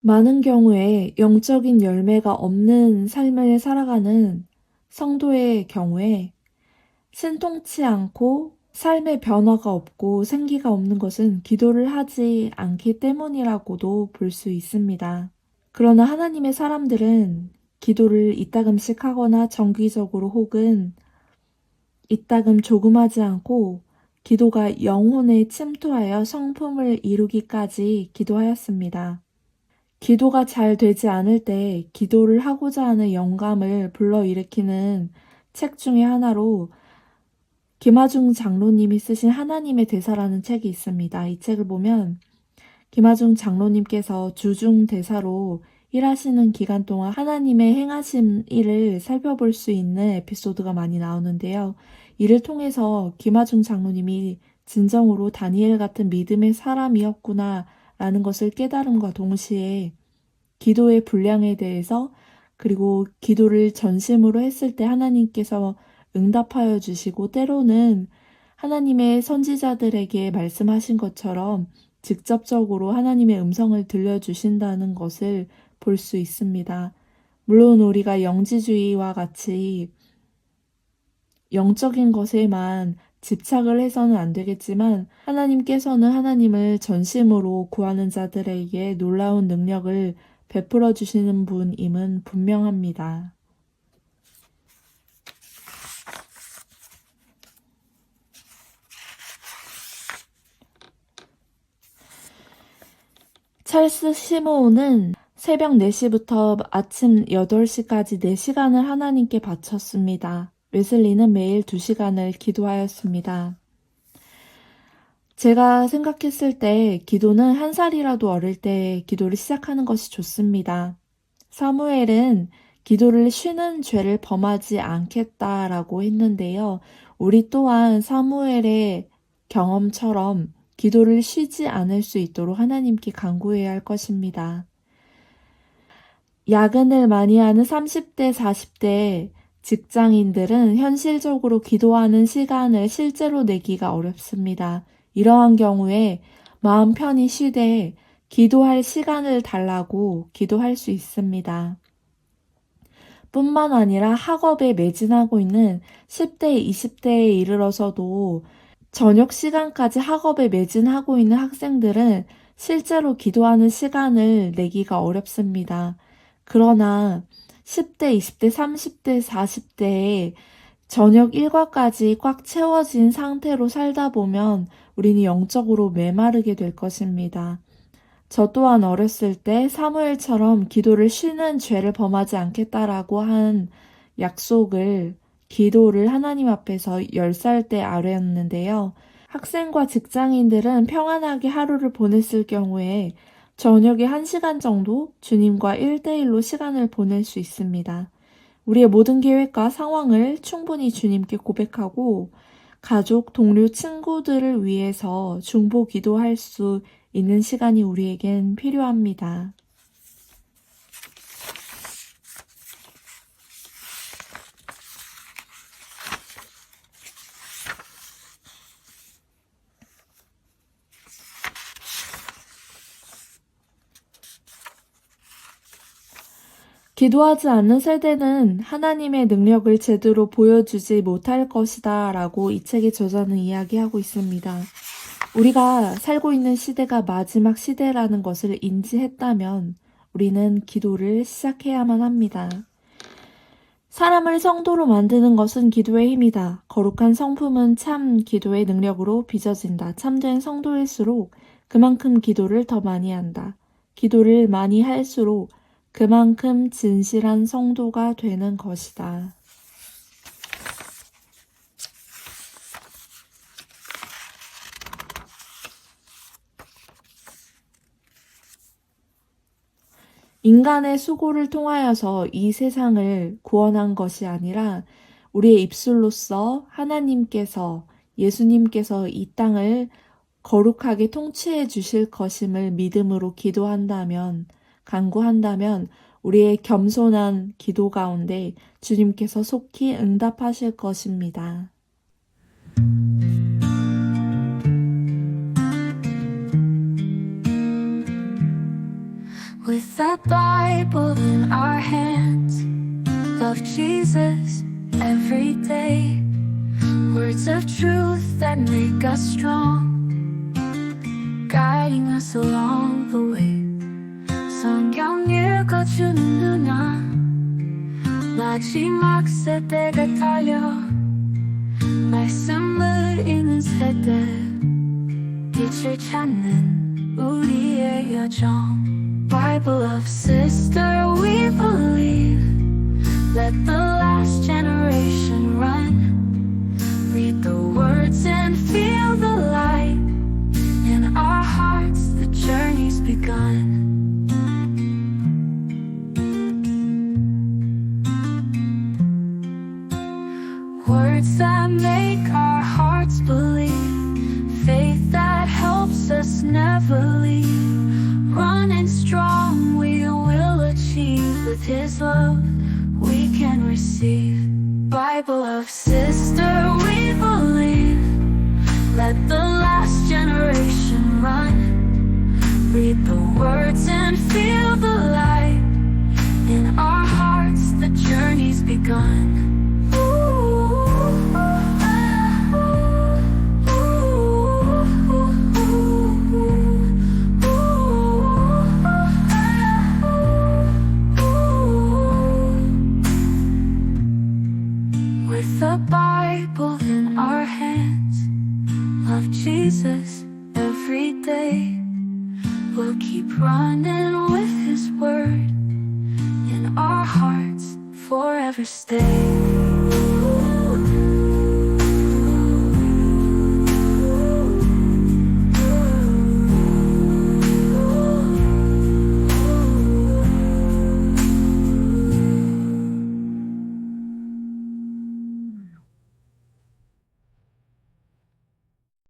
많은 경우에 영적인 열매가 없는 삶을 살아가는 성도의 경우에 신통치 않고 삶의 변화가 없고 생기가 없는 것은 기도를 하지 않기 때문이라고도 볼 수 있습니다. 그러나 하나님의 사람들은 기도를 이따금씩 하거나 정기적으로 혹은 이따금 조금하지 않고 기도가 영혼에 침투하여 성품을 이루기까지 기도하였습니다. 기도가 잘 되지 않을 때 기도를 하고자 하는 영감을 불러일으키는 책 중에 하나로 김하중 장로님이 쓰신 하나님의 대사라는 책이 있습니다. 이 책을 보면 김하중 장로님께서 주중 대사로 일하시는 기간 동안 하나님의 행하신 일을 살펴볼 수 있는 에피소드가 많이 나오는데요. 이를 통해서 김하중 장로님이 진정으로 다니엘 같은 믿음의 사람이었구나 라는 것을 깨달음과 동시에 기도의 분량에 대해서 그리고 기도를 전심으로 했을 때 하나님께서 응답하여 주시고 때로는 하나님의 선지자들에게 말씀하신 것처럼 직접적으로 하나님의 음성을 들려주신다는 것을 볼 수 있습니다. 물론 우리가 영지주의와 같이 영적인 것에만 집착을 해서는 안 되겠지만 하나님께서는 하나님을 전심으로 구하는 자들에게 놀라운 능력을 베풀어 주시는 분임은 분명합니다. 찰스 시므온은 새벽 4시부터 아침 8시까지 4시간을 하나님께 바쳤습니다. 웨슬리는 매일 2시간을 기도하였습니다. 제가 생각했을 때 기도는 1살이라도 어릴 때 기도를 시작하는 것이 좋습니다. 사무엘은 기도를 쉬는 죄를 범하지 않겠다라고 했는데요. 우리 또한 사무엘의 경험처럼 기도를 쉬지 않을 수 있도록 하나님께 간구해야 할 것입니다. 야근을 많이 하는 30대, 40대 직장인들은 현실적으로 기도하는 시간을 실제로 내기가 어렵습니다. 이러한 경우에 마음 편히 쉬되 기도할 시간을 달라고 기도할 수 있습니다. 뿐만 아니라 학업에 매진하고 있는 10대, 20대에 이르러서도 저녁 시간까지 학업에 매진하고 있는 학생들은 실제로 기도하는 시간을 내기가 어렵습니다. 그러나 10대, 20대, 30대, 40대에 저녁 일과까지 꽉 채워진 상태로 살다 보면 우리는 영적으로 메마르게 될 것입니다. 저 또한 어렸을 때 사무엘처럼 기도를 쉬는 죄를 범하지 않겠다라고 한 약속을 기도를 하나님 앞에서 10살 때 아뢰었는데요. 학생과 직장인들은 평안하게 하루를 보냈을 경우에 저녁에 1시간 정도 주님과 1대1로 시간을 보낼 수 있습니다. 우리의 모든 계획과 상황을 충분히 주님께 고백하고 가족, 동료, 친구들을 위해서 중보 기도할 수 있는 시간이 우리에겐 필요합니다. 기도하지 않는 세대는 하나님의 능력을 제대로 보여주지 못할 것이다 라고 이 책의 저자는 이야기하고 있습니다. 우리가 살고 있는 시대가 마지막 시대라는 것을 인지했다면 우리는 기도를 시작해야만 합니다. 사람을 성도로 만드는 것은 기도의 힘이다. 거룩한 성품은 참 기도의 능력으로 빚어진다. 참된 성도일수록 그만큼 기도를 더 많이 한다. 기도를 많이 할수록 그만큼 진실한 성도가 되는 것이다. 인간의 수고를 통하여서 이 세상을 구원한 것이 아니라 우리의 입술로서 하나님께서 예수님께서 이 땅을 거룩하게 통치해 주실 것임을 믿음으로 기도한다면, 간구한다면 우리의 겸손한 기도 가운데 주님께서 속히 응답하실 것입니다. With the Bible in our hands, love Jesus every day. Words of truth that make us strong, guiding us along the way. 성경 읽어주는 누나, 마지막 세대가 달려 말씀을 읽는 세대, 빛을 찾는 우리의 여정. Bible of sister, we believe. Let the last generation run. Read the words and feel the light. In our hearts, the journey's begun. Words that make our hearts believe. Faith that helps us never leave. Running strong, we will achieve. With His love, we can receive. Bible of sister, we believe. Let the last generation run. Read the words and feel the light. In our hearts, the journey's begun. With the Bible in our hands, love Jesus every day. We'll keep running with His word. In our hearts, forever stay.